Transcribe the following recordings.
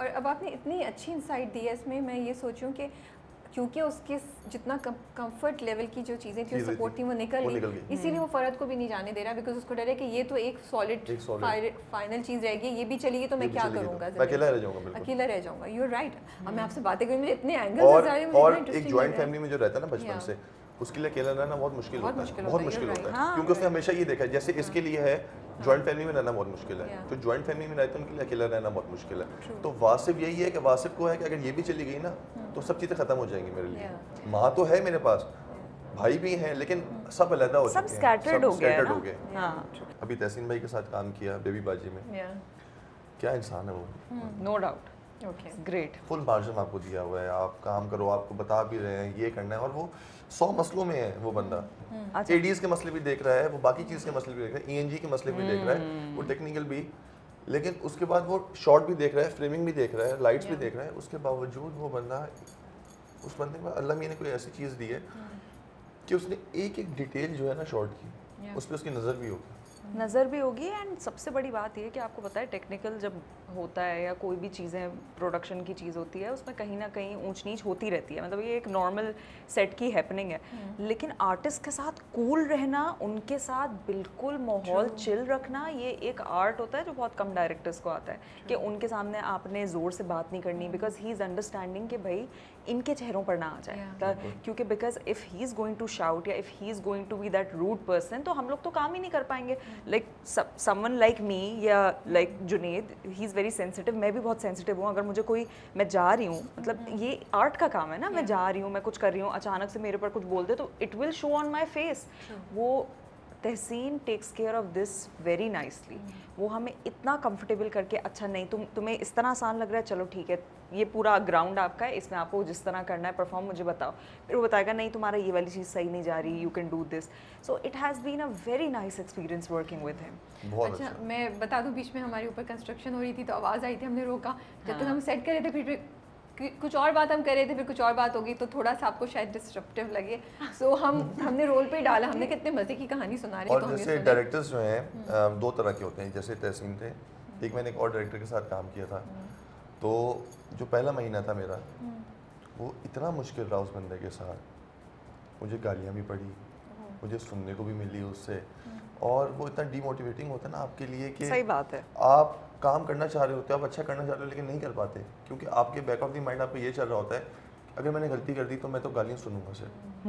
اور اب آپ نے اتنی اچھی انسائٹ دی ہے اس میں یہ سوچوں کہ کیونکہ اس کے جتنا کمفرٹ لیول کی جو چیزیں تھیں سپورٹ تھی وہ نکل گئی, اسی لیے وہ فرد کو بھی نہیں جانے دے رہا, بیکاز اس کو ڈر ہے کہ یہ تو ایک سالڈ فائنل چیز رہے گی, یہ بھی چلی گئی تو میں کیا کروں گا, اکیلا رہ جاؤں گا. You are right. اب میں آپ سے باتیں کروں, مجھے اتنے اینگلز آ رہے ہیں. اور ایک جوائنٹ فیملی میں جو رہتا ہے نا بچپن سے, اس کے لیے اکیلا رہنا بہت مشکل ہوتا ہے, بہت مشکل ہوتا ہے, کیونکہ اس نے ہمیشہ یہ دیکھا ہے جیسے اس کے لیے ہے جوائنٹ فیملی میں رہنا بہت مشکل ہے, تو جوائنٹ فیملی میں رہتے ہیں ان کے لیے اکیلا رہنا بہت مشکل ہے. تو واصف یہی ہے کہ واصف کو ہے کہ اگر یہ بھی چلی گئی نا تو سب چیزیں ختم ہو جائیں گی میرے لیے. ماں تو ہے میرے پاس, بھائی بھی ہیں, لیکن سب علیحدہ ہو چکے ہیں, سب اسکیٹرڈ ہو گئے. ابھی تحسین بھائی کے ساتھ کام کیا بیبی باجی میں, کیا انسان ہے وہ, نو ڈاؤٹ, گریٹ. فل مارجن آپ کو دیا ہوا ہے, آپ کام کرو, آپ کو بتا بھی رہے ہیں یہ کرنا ہے, اور وہ 100 مسئلوں میں ہے وہ بندہ. ایڈیز کے مسئلے بھی دیکھ رہا ہے, وہ باقی چیز کے مسئلے بھی دیکھ رہا ہے, ENG کے مسئلے بھی دیکھ رہا ہے, وہ ٹیکنیکل بھی, لیکن اس کے بعد وہ شارٹ بھی دیکھ رہا ہے, فریمنگ بھی دیکھ رہا ہے, لائٹس بھی دیکھ رہا ہے. اس کے باوجود وہ بندہ, اس بندے میں اللہ میاں نے کوئی ایسی چیز دی ہے کہ اس نے ایک ایک ڈیٹیل جو ہے نا شارٹ کی, اس پہ اس کی نظر بھی ہوگی. اینڈ سب سے بڑی بات یہ ہے کہ آپ کو پتہ ہے ٹیکنیکل جب ہوتا ہے یا کوئی بھی چیزیں پروڈکشن کی چیز ہوتی ہے, اس میں کہیں نہ کہیں اونچ نیچ ہوتی رہتی ہے, مطلب یہ ایک نارمل سیٹ کی ہیپننگ ہے. لیکن آرٹسٹ کے ساتھ کول رہنا, ان کے ساتھ بالکل ماحول چل رکھنا, یہ ایک آرٹ ہوتا ہے جو بہت کم ڈائریکٹرز کو آتا ہے, کہ ان کے سامنے آپ نے زور سے بات نہیں کرنی, بیکاز ہی از انڈرسٹینڈنگ کہ بھائی ان کے چہروں پر نہ آ جائے, کیونکہ because if he is going to shout یا if he is going to be that rude person, تو ہم لوگ تو کام ہی نہیں کر پائیں گے. Like someone like me یا like Junaid, he is very sensitive, میں بھی بہت سینسٹیو ہوں. اگر مجھے کوئی, میں جا رہی ہوں, مطلب یہ آرٹ کا کام ہے نا, میں جا رہی ہوں, میں کچھ کر رہی ہوں, اچانک سے میرے پر کچھ بول دے تو it will show on my face. وہ Tehseen takes care of this very nicely. وہ ہمیں اتنا کمفرٹیبل کر کے, اچھا نہیں تمہیں اس طرح آسان لگ رہا ہے, چلو ٹھیک ہے, یہ پورا گراؤنڈ آپ کا ہے, اس میں آپ کو جس طرح کرنا ہے پرفارم مجھے بتاؤ. پھر وہ بتائے گا نہیں تمہارا یہ والی چیز صحیح نہیں جا رہی, you can do this. So it has been a very nice experience working with ہم. اچھا میں بتا دوں, بیچ میں ہمارے اوپر کنسٹرکشن ہو رہی تھی تو آواز آئی تھی, ہم نے روکا, جب تک ہم سیٹ کر رہے تھے, پھر کچھ اور بات ہم کر رہے تھے, پھر کچھ اور بات ہوگی, تو تھوڑا سا آپ کو شاید ڈسٹرپٹیو لگے. سو ہم نے رول پہ ڈالا, ہم نے کتنے مزے کی کہانی سنا رہی. اور جیسے ڈائریکٹرز جو ہیں 2 طرح کے ہوتے ہیں, جیسے تحسین تھے, ایک میں نے ایک اور ڈائریکٹر کے ساتھ کام کیا تھا, تو جو پہلا مہینہ تھا میرا وہ اتنا مشکل رہا اس بندے کے ساتھ, مجھے گالیاں بھی پڑی, مجھے سننے کو بھی ملی اس سے, اور وہ اتنا ڈی موٹیویٹنگ ہوتا ہے نا آپ کے لیے کہ صحیح بات ہے, آپ کام کرنا چاہ رہے ہوتے ہیں, آپ اچھا کرنا چاہ رہے ہو لیکن نہیں کر پاتے, کیونکہ آپ کے بیک آف دی مائنڈ آپ کو یہ چل رہا ہوتا ہے اگر میں نے غلطی کر دی تو میں تو گالیاں سنوں گا صرف.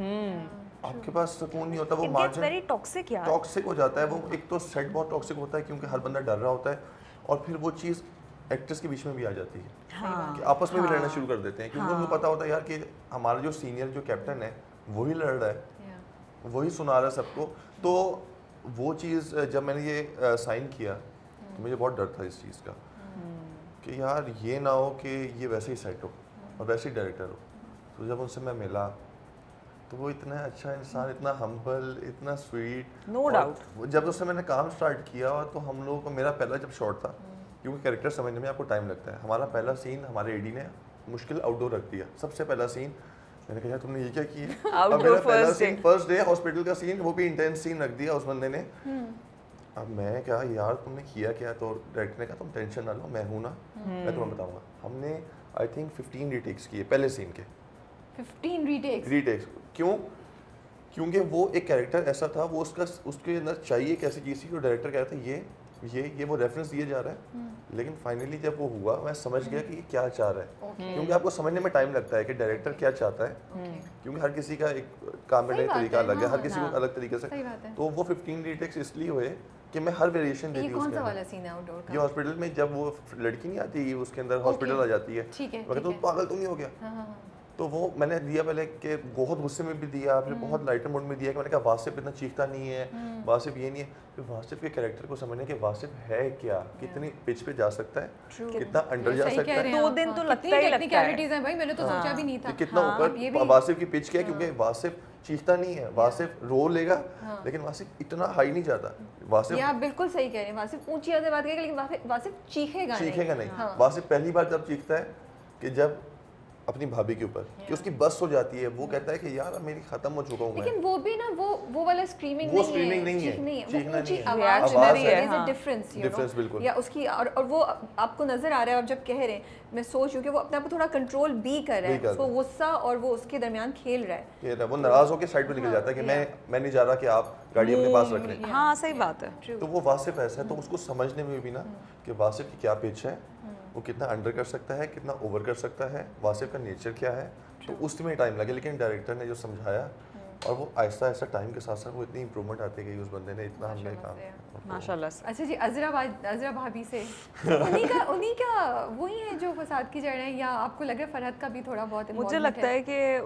آپ کے پاس سکون نہیں ہوتا, وہ مارجن ٹاکسک ہو جاتا ہے. وہ ایک تو سیٹ بہت ٹاکسک ہوتا ہے کیونکہ ہر بندہ ڈر رہا ہوتا ہے, اور پھر وہ چیز ایکٹرس کے بیچ میں بھی آ جاتی ہے کہ آپس میں بھی لڑنا شروع کر دیتے ہیں, کیونکہ ان کو پتا ہوتا ہے یار کہ ہمارا جو سینئر جو کیپٹن ہے وہی لڑ رہا ہے, وہی سنا رہا ہے سب کو. تو وہ چیز جب میں نے یہ سائن کیا تو مجھے بہت ڈر تھا اس چیز کا کہ یار یہ نہ ہو کہ یہ ویسے ہی سیٹ ہو اور ویسے ہی ڈائریکٹر ہو. تو جب ان سے میں ملا تو وہ اتنا اچھا انسان, اتنا ہمبل, اتنا سویٹ, نو ڈاؤٹ. جب اس سے میں نے کام سٹارٹ کیا تو ہم لوگوں کو, میرا پہلا جب شاٹ تھا, کیونکہ کیریکٹر سمجھنے میں آپ کو ٹائم لگتا ہے, ہمارا پہلا سین ہمارے ایڈی نے مشکل آؤٹ ڈور رکھ دیا. سب سے پہلا سین میں نے کہا تم نے یہ کیا کیا, اب میرا پہلا سین فرسٹ ڈے ہاسپٹل کا سین, وہ بھی انٹینس سین رکھ دیا اس بندے نے. اب میں کہا یار تم نے کیا کیا, تو ڈائریکٹر نے کہا تم ٹینشن نہ لو, میں ہوں نا, میں تمہیں بتاؤں گا. ہم نے آئی تھنک 15 ریٹیکس کیے پہلے سین کے. 15 ریٹیکس کیوں؟ کیونکہ وہ ایک کیریکٹر ایسا تھا, وہ اس کے اندر چاہیے ایک ایسی چیز تھی جو ڈائریکٹر کہتا تھا یہ وہ ریفرنس دیا جا رہا ہے, لیکن فائنلی جب وہ ہوا میں سمجھ گیا کہ یہ کیا چاہ رہا ہے, کیونکہ آپ کو سمجھنے میں ٹائم لگتا ہے کہ ڈائریکٹر کیا چاہتا ہے, کیونکہ ہر کسی کا ایک کام کرنے کا طریقہ الگ ہے, ہر کسی کو الگ طریقے سے. تو وہ 15 ریٹیکس اس لیے ہوئے کہ میں ہر ویریشن دیتی ہوں. یہ ہاسپٹل میں جب وہ لڑکی نہیں آتی, اس کے اندر ہاسپٹل آ جاتی ہے, وہ کہتے پاگل تو نہیں ہو گیا, تو وہ میں نے دیا پہلے کہ بہت غصے میں بھی دیا, پھر بہت لائٹر موڈ میں دیا کہ میں نے کہا واسف اتنا چیختا نہیں ہے, واسف یہ نہیں ہے. پھر واسف کے کریکٹر کو سمجھنے کہ واسف ہے کیا, کتنی پچ پہ جا سکتا ہے, کتنا انڈر جا سکتا ہے. 2 دن تو لگتا ہی لگتا ہے, کتنا اوپر واسف کی پچ کیا ہے, کیونکہ واسف چیختا نہیں ہے, واسف رو لے گا لیکن واسف اتنا ہائی نہیں جاتا. واسف آپ بالکل صحیح کہہ رہے ہیں, واسف اونچی آواز سے بات کرے گا لیکن واسف چیخے گا نہیں. واسف پہلی بار جب چیختا ہے کہ جب اپنی بھابھی کے اوپر کہ اس کی بس ہو جاتی ہے, وہ کہتا ہے کہ یار میری ختم ہو چکا ہوں میں. لیکن وہ بھی نا وہ والا اسکریمنگ نہیں ہے, چیخنا نہیں ہے, آواز ہے, ڈفرنس بالکل, یا اس کی اور وہ آپ کو نظر آ رہا ہے, آپ جب کہہ رہے ہیں میں سوچ رہی ہوں کہ وہ اپنے آپ کو تھوڑا کنٹرول بھی کر رہا ہے, اس کو غصہ اور وہ اس کے درمیان کھیل رہا ہے, وہ ناراض ہو کے سائڈ پہ نکل جاتا ہے کہ میں نہیں جا رہا کہ آپ گاڑی اپنے پاس رکھ لیں. ہاں صحیح بات ہے. تو وہ واصف ایسا ہے, تو اس کو سمجھنے میں بھی نا کہ واصف کی کیا پچ ہے, وہ کتنا انڈر کر سکتا ہے, کتنا اوور کر سکتا ہے, واصف کا نیچر کیا ہے, تو اس میں ٹائم لگے. لیکن ڈائریکٹر نے جو سمجھایا اور وہ آہستہ آہستہ ٹائم کے ساتھ ساتھ وہ اتنی امپرومنٹ آتی گئی اس بندے نے, اتنا ہم نے کام ماشاءاللہ سے. اچھا جی, عذرا بھابھی سے انہیں کا وہی ہے جو فساد کی جڑ ہیں, یا آپ کو لگے فرحت کا بھی تھوڑا بہت؟ مجھے لگتا ہے کہ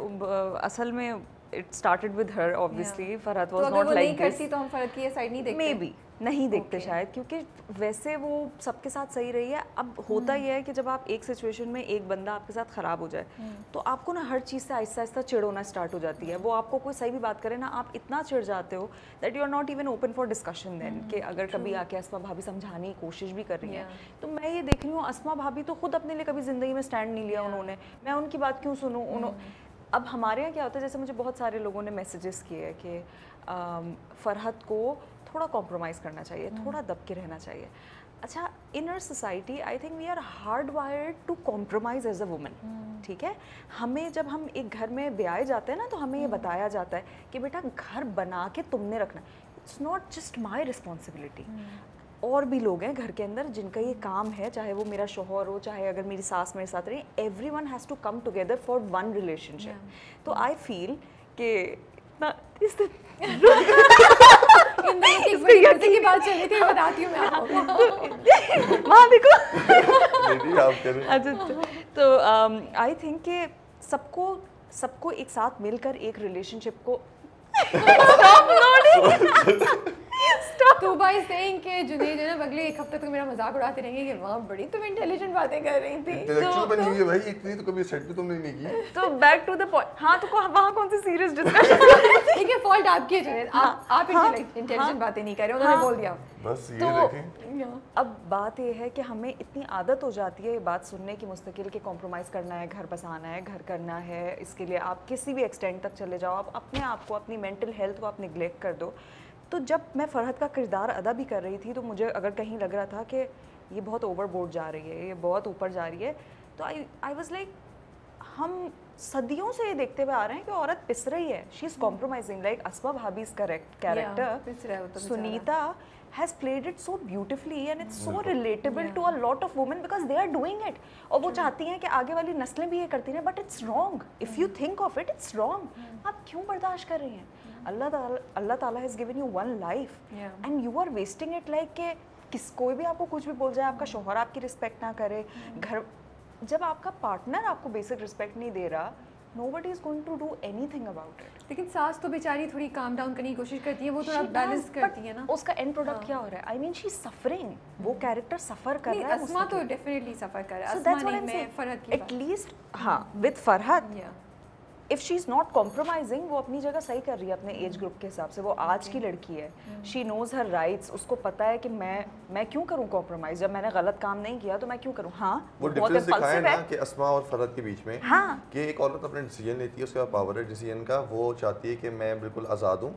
اصل میں it started with her obviously. Farhat was not like this. تو ہم فرحت کی یہ سائڈ نہیں دیکھتے, maybe نہیں دیکھتے شاید, کیونکہ ویسے وہ سب کے ساتھ صحیح رہی ہے. اب ہوتا یہ ہے کہ جب آپ ایک سچویشن میں ایک بندہ آپ کے ساتھ خراب ہو جائے تو آپ کو نا ہر چیز سے آہستہ آہستہ چڑ ہونا اسٹارٹ ہو جاتی ہے. وہ آپ کو کوئی صحیح بھی بات کرے نا, آپ اتنا چڑ جاتے ہو that you are not even open for discussion then, کہ اگر کبھی آ کے اسما بھابھی سمجھانے کی کوشش بھی کر رہی ہیں تو میں یہ دیکھ رہی ہوں اسما بھابھی تو خود اپنے لیے کبھی زندگی میں اسٹینڈ نہیں لیا انہوں نے, میں ان کی بات کیوں سنوں. اب ہمارے یہاں کیا ہوتا ہے, جیسے مجھے بہت سارے لوگوں نے میسیجز کیے ہیں کہ فرحت کو تھوڑا کمپرومائز کرنا چاہیے, تھوڑا دب کے رہنا چاہیے. اچھا, in our society I think we are hardwired to compromise as a woman. ٹھیک ہے, ہمیں جب ہم ایک گھر میں بیائے جاتے ہیں نا تو ہمیں یہ بتایا جاتا ہے کہ بیٹا گھر بنا کے تم نے رکھنا, it's not just my responsibility. اور بھی لوگ ہیں گھر کے اندر جن کا یہ کام ہے, چاہے وہ میرا شوہر ہو, چاہے اگر میری ساس میرے ساتھ رہی, everyone has to come together for one relationship. تو آئی فیل کہ وہاں دیکھو, تو آئی تھنک کہ سب کو ایک ساتھ مل کر ایک ریلیشن شپ کو تو بائی سیئنگ کہ جنید جو نا اگلے ایک ہفتے تک میرا مذاق اڑاتے رہیں گے کہ وہاں بڑی تم انٹیلیجنٹ باتیں کر رہی تھی. انٹیلیکچوئل بنی ہوئی ہے بھائی, اتنی تو کبھی سیٹ پہ تم نے نہیں کی. تو بیک ٹو دا پوائنٹ. ہاں تو وہاں کون سی سیریس ڈسکشن, ٹھیک ہے, فالٹ آپ کی ہے جنید, آپ انٹیلیجنٹ باتیں نہیں کر رہے, انہوں نے بول دیا. بس یہ دیکھیں, اب بات یہ ہے کہ ہمیں اتنی عادت ہو جاتی ہے یہ بات سننے کی مستقل کہ کمپرومائز کرنا ہے, گھر بسانا ہے, گھر کرنا ہے, اس کے لیے آپ کسی بھی ایکسٹینٹ تک چلے جاؤ, آپ اپنے آپ کو, اپنی مینٹل ہیلتھ کو آپ نگلیکٹ کر دو. تو جب میں فرحت کا کردار ادا بھی کر رہی تھی تو مجھے اگر کہیں لگ رہا تھا کہ یہ بہت اوور بورڈ جا رہی ہے, یہ بہت اوپر جا رہی ہے, تو آئی واز لائک ہم صدیوں سے یہ دیکھتے ہوئے آ رہے ہیں کہ عورت پس رہی ہے, she is compromising. Like Asma بھابھی's character Sunita has played it so beautifully and it's so relatable to a lot of women because they are doing it. اور وہ چاہتی ہیں کہ آگے والی نسلیں بھی یہ کرتی ہیں, but it's wrong. If you think of it, it's wrong. آپ کیوں برداشت کر رہی ہیں؟ اللہ تعالیٰ has given you one life and you are wasting it like کہ کوئی بھی آپ کو کچھ بھی بول جائے, آپ کا شوہر آپ کی رسپیکٹ نہ کرے, گھر جب آپ کا پارٹنر آپ کو بیسک رسپیکٹ نہیں دے رہا, nobody is going to do anything about it. لیکن ساس تو بیچاری تھوڑی کام ڈاؤن کرنے کی کوشش کرتی ہے, وہ تھوڑا بیلنس کرتی ہے نا. اس کا اینڈ پروڈکٹ کیا ہو رہا ہے, آئی مین شی از سفرنگ, وہ کیریکٹر سفر کر رہا ہے. اسما تو ڈیفینیٹلی سفر کر رہا ہے, اسما نہیں, میں فرحت کی ایٹ لیسٹ ہاں with Farhat if she is not compromising, وہ اپنی جگہ صحیح کر رہی ہے اپنے ایج گروپ کے حساب سے. وہ آج کی لڑکی ہے, she knows her rights, اس کو پتا ہے کہ میں کیوں کروں compromise, جب میں نے غلط کام نہیں کیا تو میں کیوں کروں. ہاں وہ ڈفرینس دکھایا نا کہ اسما اور فرحت کے بیچ میں کہ ایک عورت اپنے ڈیسیجن لیتی ہے, اس کے پاس پاور ہے ڈیسیجن کا, وہ چاہتی ہے کہ میں بالکل آزاد ہوں,